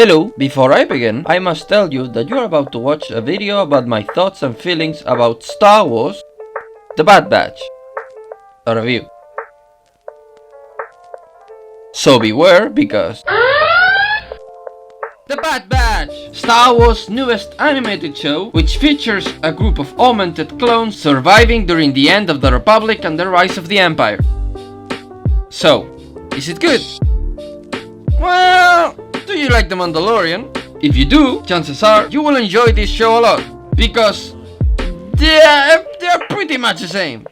Hello, before I begin, I must tell you that you're about to watch a video about my thoughts and feelings about Star Wars The Bad Batch, a review. So beware, because The Bad Batch, Star Wars' newest animated show, which features a group of augmented clones surviving during the end of the Republic and the rise of the Empire. So, is it good? Well, do you like The Mandalorian? If you do, chances are you will enjoy this show a lot, because they're pretty much the same.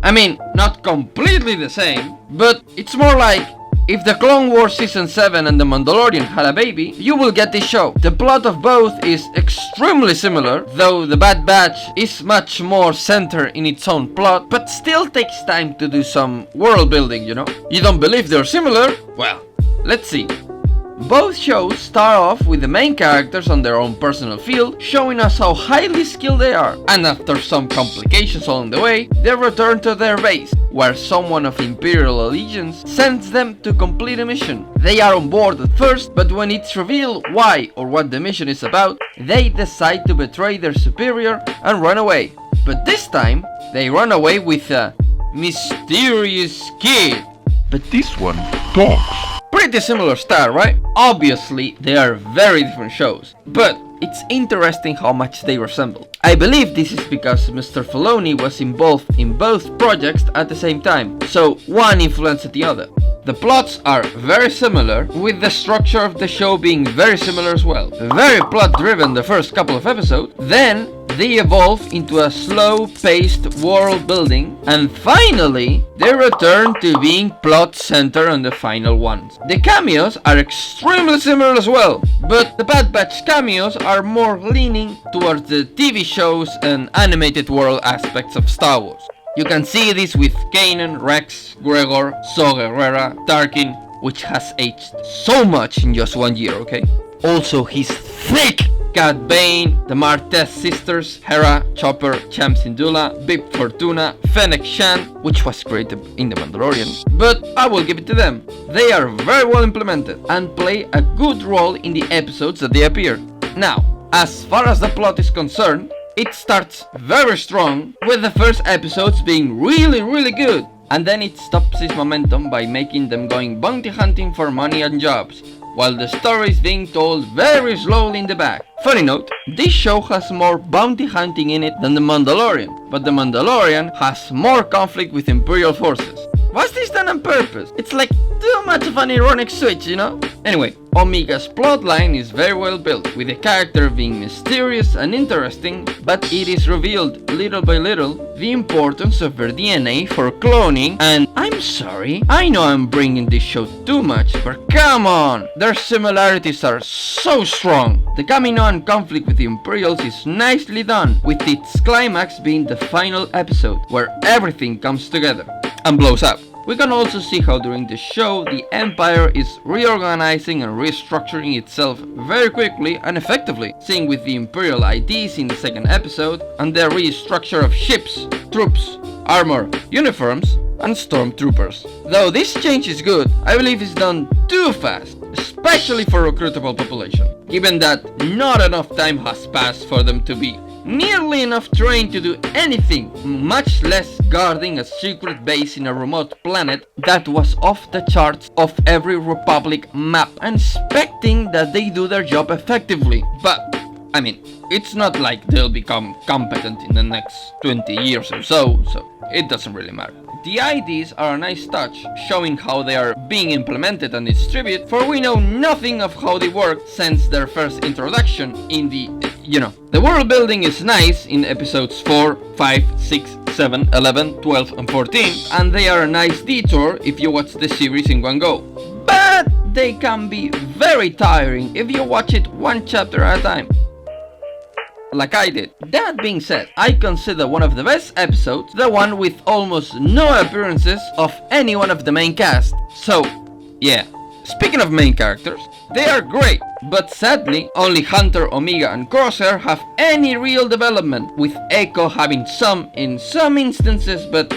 I mean, not completely the same, but it's more like if the Clone Wars Season 7 and The Mandalorian had a baby, you will get this show. The plot of both is extremely similar, though The Bad Batch is much more centered in its own plot, but still takes time to do some world building, you know? You don't believe they're similar? Well, let's see. Both shows start off with the main characters on their own personal field, showing us how highly skilled they are, and after some complications along the way, they return to their base, where someone of Imperial allegiance sends them to complete a mission. They are on board at first, but when it's revealed why or what the mission is about, they decide to betray their superior and run away. But this time, they run away with a mysterious kid. But this one talks. Pretty similar style, right? Obviously, they are very different shows, but it's interesting how much they resemble. I believe this is because Mr. Filoni was involved in both projects at the same time, so one influenced the other. The plots are very similar, with the structure of the show being very similar as well. Very plot-driven the first couple of episodes, then they evolve into a slow-paced world building, and finally, they return to being plot-centered on the final ones. The cameos are extremely similar as well, but the Bad Batch cameos are more leaning towards the TV shows and animated world aspects of Star Wars. You can see this with Kanan, Rex, Gregor, Saw Gerrera, Tarkin, which has aged so much in just 1 year, okay? Also, he's thick! Cad Bane, the Martez sisters, Hera, Chopper, Cham Syndulla, Bib Fortuna, Fennec Shan, which was created in The Mandalorian, but I will give it to them. They are very well implemented and play a good role in the episodes that they appear. Now, as far as the plot is concerned, it starts very strong, with the first episodes being really good, and then it stops its momentum by making them going bounty hunting for money and jobs, while the story is being told very slowly in the back. Funny note, this show has more bounty hunting in it than The Mandalorian, but The Mandalorian has more conflict with Imperial forces. Was this done on purpose? It's like too much of an ironic switch, you know? Anyway, Omega's plotline is very well built, with the character being mysterious and interesting, but it is revealed little by little the importance of her DNA for cloning, and I'm sorry, I know I'm bringing this show too much, but come on! Their similarities are so strong. The Kaminoan conflict with the Imperials is nicely done, with its climax being the final episode, where everything comes together and blows up. We can also see how during the show the Empire is reorganizing and restructuring itself very quickly and effectively, seeing with the Imperial IDs in the second episode and the restructure of ships, troops, armor, uniforms, and stormtroopers. Though this change is good, I believe it's done too fast, especially for recruitable population, given that not enough time has passed for them to be nearly enough trained to do anything, much less guarding a secret base in a remote planet that was off the charts of every Republic map, and expecting that they do their job effectively. But, I mean, it's not like they'll become competent in the next 20 years or so it doesn't really matter. The IDs are a nice touch, showing how they are being implemented and distributed, for we know nothing of how they work since their first introduction in the, The world building is nice in episodes 4, 5, 6, 7, 11, 12 and 14, and they are a nice detour if you watch the series in one go. But they can be very tiring if you watch it one chapter at a time, like I did. That being said, I consider one of the best episodes the one with almost no appearances of any one of the main cast. So, yeah. Speaking of main characters, they are great, but sadly, only Hunter, Omega and Crosshair have any real development, with Echo having some in some instances, but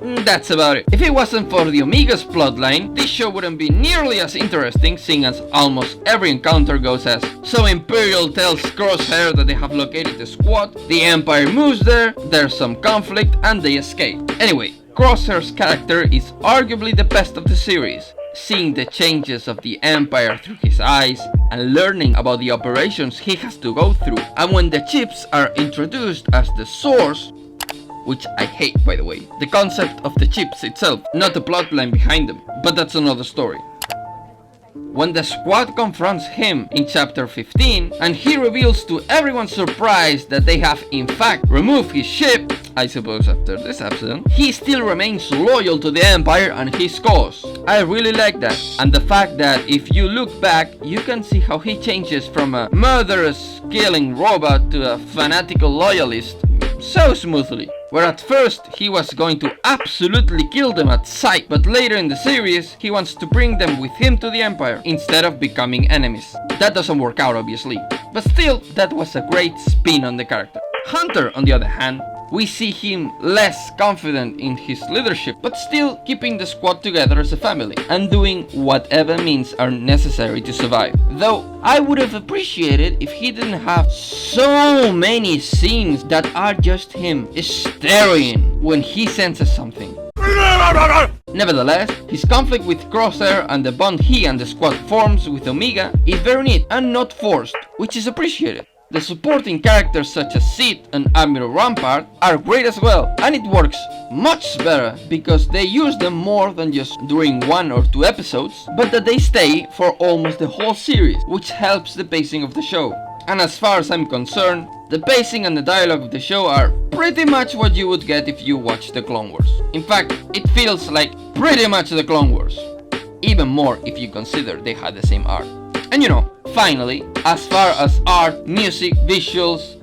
That's about it. If it wasn't for the Omega's plotline, this show wouldn't be nearly as interesting, seeing as almost every encounter goes as so Imperial tells Crosshair that they have located the squad, the Empire moves there, there's some conflict, and they escape. Anyway, Crosshair's character is arguably the best of the series. Seeing the changes of the Empire through his eyes and learning about the operations he has to go through, and when the chips are introduced as the source, which I hate by the way, the concept of the chips itself, not the plotline behind them, but that's another story. When the squad confronts him in chapter 15 and he reveals to everyone's surprise that they have in fact removed his ship, I suppose after this episode, he still remains loyal to the Empire and his cause. I really like that, and the fact that if you look back, you can see how he changes from a murderous killing robot to a fanatical loyalist so smoothly. Where at first he was going to absolutely kill them at sight, but later in the series he wants to bring them with him to the Empire instead of becoming enemies. That doesn't work out obviously, but still that was a great spin on the character. Hunter, on the other hand, we see him less confident in his leadership, but still keeping the squad together as a family and doing whatever means are necessary to survive. Though I would have appreciated if he didn't have so many scenes that are just him staring when he senses something. Nevertheless, his conflict with Crosshair and the bond he and the squad forms with Omega is very neat and not forced, which is appreciated. The supporting characters such as Sid and Admiral Rampart are great as well, and it works much better because they use them more than just during 1 or 2 episodes, but that they stay for almost the whole series, which helps the pacing of the show. And as far as I'm concerned, the pacing and the dialogue of the show are pretty much what you would get if you watch the Clone Wars. In fact, it feels like pretty much the Clone Wars. Even more if you consider they had the same art. And you know, finally, as far as art, music, visuals,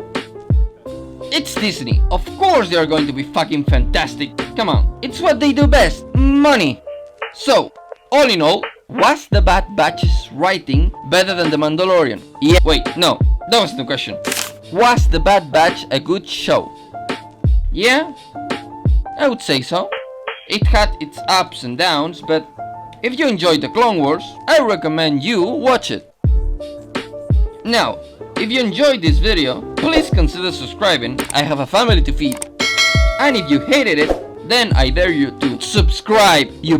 it's Disney. Of course they are going to be fucking fantastic. Come on, it's what they do best. Money. So, all in all, was the Bad Batch's writing better than The Mandalorian? Yeah, wait, no, that was the question. Was the Bad Batch a good show? Yeah, I would say so. It had its ups and downs, but if you enjoyed the Clone Wars, I recommend you watch it. Now, if you enjoyed this video, please consider subscribing. I have a family to feed. And if you hated it, then I dare you to subscribe, you